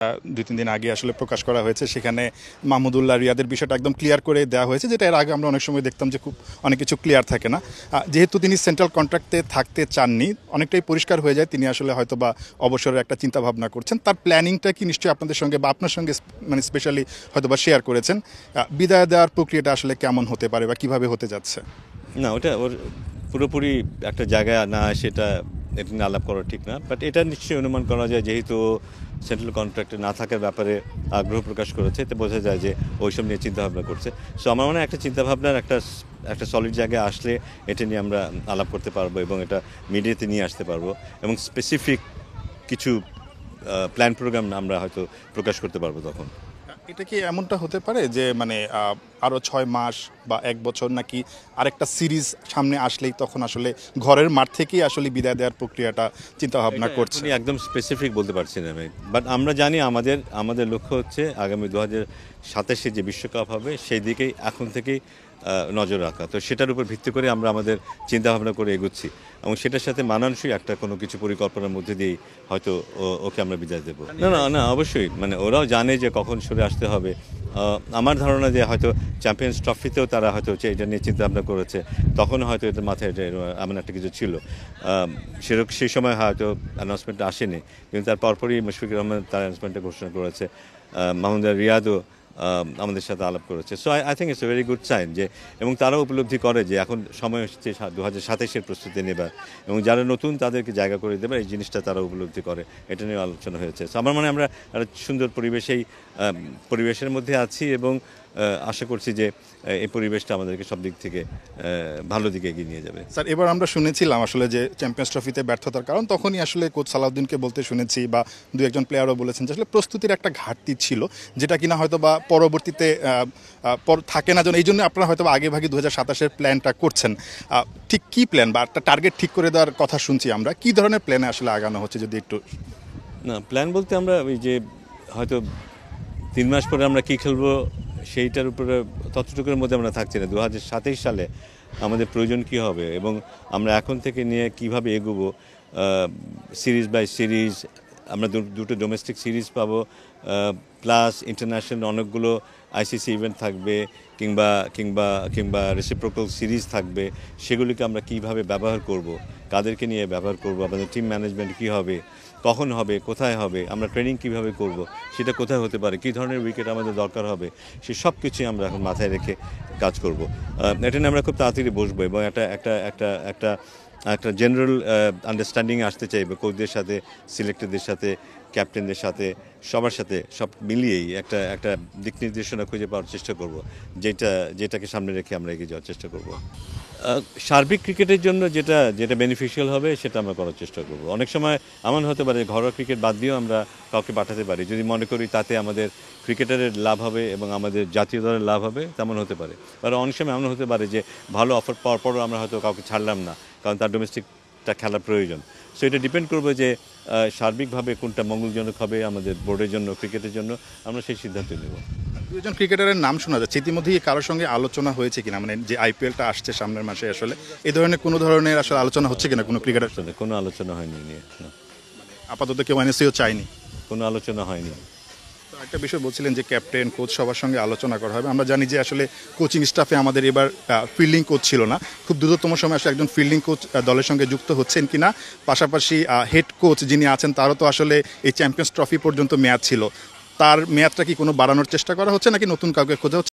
২-৩ দিন আগে আসলে প্রকাশ করা হয়েছে, সেখানে মাহমুদুল্লাহ রিয়াদের বিষয়টা একদম ক্লিয়ার করে দেওয়া হয়েছে, যেটা এর আগে আমরা অনেক সময় দেখতাম যে খুব অনেক কিছু ক্লিয়ার থাকে না। যেহেতু তিনি সেন্ট্রাল কন্ট্রাক্টে থাকতে চাননি, অনেকটাই পরিষ্কার হয়ে যায় তিনি আসলে হয়তো বা অবসরের একটা চিন্তা ভাবনা করছেন। তার প্ল্যানিংটা কি নিশ্চয়ই আপনাদের সঙ্গে বা আপনার সঙ্গে মানে স্পেশালি হয়তো বা শেয়ার করেছেন। বিদায় দেওয়ার প্রক্রিয়াটা আসলে কেমন হতে পারে বা কিভাবে হতে যাচ্ছে? না, ওটা ওর পুরোপুরি একটা জায়গায় না, সেটা এটা নিয়ে আলাপ করা ঠিক না। বাট এটা নিশ্চয়ই অনুমান করা যায়, যেহেতু সেন্ট্রাল কন্ট্রাক্টে না থাকার ব্যাপারে আগ্রহ প্রকাশ করেছে, এতে বোঝা যায় যে ওইসব নিয়ে চিন্তাভাবনা করছে। সো আমার মনে হয় একটা চিন্তাভাবনার একটা সলিড জায়গায় আসলে এটা নিয়ে আমরা আলাপ করতে পারবো এবং এটা মিডিয়াতে নিয়ে আসতে পারবো এবং স্পেসিফিক কিছু প্ল্যান প্রোগ্রাম আমরা হয়তো প্রকাশ করতে পারবো তখন। এটা কি এমনটা হতে পারে যে মানে আরও ৬ মাস বা ১ বছর, নাকি আরেকটা সিরিজ সামনে আসলেই তখন আসলে ঘরের মাঠ থেকেই আসলে বিদায় দেওয়ার প্রক্রিয়াটা চিন্তা ভাবনা করছে? এখনই একদম স্পেসিফিক বলতে পারছি না আমি, বাট আমরা জানি আমাদের লক্ষ্য হচ্ছে আগামী 2027-এ যে বিশ্বকাপ হবে সেই দিকেই এখন থেকেই নজর রাখা। তো সেটার উপর ভিত্তি করে আমরা আমাদের চিন্তাভাবনা করে এগুচ্ছি এবং সেটার সাথে মানানসই একটা কোনো কিছু পরিকল্পনার মধ্যে দিয়েই হয়তো ওকে আমরা বিদায় দেবো। না না না, অবশ্যই মানে ওরাও জানে যে কখন সরে আসতে হবে। আমার ধারণা যে হয়তো চ্যাম্পিয়ন্স ট্রফিতেও তারা হয়তো এটা নিয়ে চিন্তাভাবনা করেছে, তখন হয়তো এদের মাথায় এটা এমন একটা কিছু ছিল। সেরকম সেই সময় হয়তো অ্যানাউন্সমেন্টটা আসেনি, কিন্তু তার পরপরই মুশফিকুর রহমান তার অ্যানাউন্সমেন্টটা ঘোষণা করেছে। মাহমুদুল্লাহ রিয়াদও আমাদের সাথে আলাপ করেছে। So I think it's a very good sign যে, এবং তারাও উপলব্ধি করে যে এখন সময় হচ্ছে 2027-এর প্রস্তুতি নেবার এবং যারা নতুন তাদেরকে জায়গা করে দেবে, এই জিনিসটা তারা উপলব্ধি করে। এটা নিয়ে আলোচনা হয়েছে। সো আমার মনে হয় আমরা একটা সুন্দর পরিবেশের মধ্যে আছি এবং আশা করছি যে এই পরিবেশটা আমাদেরকে সব দিক থেকে ভালো দিকে এগিয়ে নিয়ে যাবে। স্যার, এবার আমরা শুনেছিলাম আসলে যে চ্যাম্পিয়ন্স ট্রফিতে ব্যর্থতার কারণ তখনই আসলে কোচ সালাউদ্দিনকে বলতে শুনেছি, বা দু একজন প্লেয়ারও বলেছেন যে আসলে প্রস্তুতির একটা ঘাটতি ছিল, যেটা কিনা হয়তো বা পরবর্তীতে থাকে না, যেন এই জন্য আপনারা হয়তো বা আগে ভাগে 2027-এর প্ল্যানটা করছেন। ঠিক কী প্ল্যান বা একটা টার্গেট ঠিক করে দেওয়ার কথা শুনছি আমরা, কী ধরনের প্ল্যানে আসলে আগানো হচ্ছে যদি একটু? না, প্ল্যান বলতে আমরা ওই যে হয়তো 3 মাস পরে আমরা কী খেলবো সেইটার উপরে ততটুকুর মধ্যে আমরা থাকছি না। 2027 সালে আমাদের প্রয়োজন কী হবে এবং আমরা এখন থেকে নিয়ে কিভাবে এগোবো, সিরিজ বাই সিরিজ আমরা দুটো ডোমেস্টিক সিরিজ পাবো, প্লাস ইন্টারন্যাশনাল অনেকগুলো আইসিসি ইভেন্ট থাকবে, কিংবা কিংবা কিংবা রেসিপ্রোকাল সিরিজ থাকবে। সেগুলিকে আমরা কিভাবে ব্যবহার করব, কাদেরকে নিয়ে ব্যবহার করব, আমাদের টিম ম্যানেজমেন্ট কী হবে, কখন হবে, কোথায় হবে, আমরা ট্রেনিং কিভাবে করব, সেটা কোথায় হতে পারে, কী ধরনের উইকেট আমাদের দরকার হবে, সে সব কিছুই আমরা এখন মাথায় রেখে কাজ করব। এটা নিয়ে আমরা খুব তাড়াতাড়ি বসবো এবং একটা একটা একটা একটা একটা জেনারেল আন্ডারস্ট্যান্ডিং আসতে চাইবে কোচদের সাথে, সিলেক্টরদের সাথে, ক্যাপ্টেনদের সাথে, সবার সাথে সব মিলিয়েই একটা একটা দিক নির্দেশনা খুঁজে পাওয়ার চেষ্টা করব, যেটাকে সামনে রেখে আমরা এগিয়ে যাওয়ার চেষ্টা করব। সার্বিক ক্রিকেটের জন্য যেটা যেটা বেনিফিশিয়াল হবে সেটা আমরা করার চেষ্টা করব। অনেক সময় এমন হতে পারে ঘরোয়া ক্রিকেট বাদ দিয়েও আমরা কাউকে পাঠাতে পারি, যদি মনে করি তাতে আমাদের ক্রিকেটারের লাভ হবে এবং আমাদের জাতীয় দলের লাভ হবে, তেমন হতে পারে। আর অনেক সময় এমন হতে পারে যে ভালো অফার পাওয়ার পরও আমরা হয়তো কাউকে ছাড়লাম না, কারণ তার ডোমেস্টিকটা খেলার প্রয়োজন। সো এটা ডিপেন্ড করবে যে সার্বিকভাবে কোনটা মঙ্গলজনক হবে আমাদের বোর্ডের জন্য, ক্রিকেটের জন্য, আমরা সেই সিদ্ধান্ত নেব। দুজন ক্রিকেটারের নাম শোনা যাচ্ছে, ইতিমধ্যেই কারোর সঙ্গে আলোচনা হয়েছে কিনা, মানে যে আইপিএলটা আসছে সামনের মাসে, আসলে এই ধরনের কোনো ধরনের আসলে আলোচনা হচ্ছে কিনা কোনো ক্রিকেটার সাথে? কোনো আলোচনা হয়নি নিয়ে, না। আপাতত কেউ এনএসিও চায়নি? কোনো আলোচনা হয়নি। একটা বিষয় বলছিলেন যে ক্যাপ্টেন কোচ সবার সঙ্গে আলোচনা করা হবে। আমরা জানি যে আসলে কোচিং স্টাফে আমাদের এবার ফিল্ডিং কোচ ছিল না, খুব দ্রুততম সময় আসলে একজন ফিল্ডিং কোচ দলের সঙ্গে যুক্ত হচ্ছেন কিনা, পাশাপাশি হেড কোচ যিনি আছেন তারও তো আসলে এই চ্যাম্পিয়ন্স ট্রফি পর্যন্ত মেয়াদ ছিল, তার মেয়াদটা কি কোনো বাড়ানোর চেষ্টা করা হচ্ছে নাকি নতুন কাউকে খোঁজা হচ্ছে?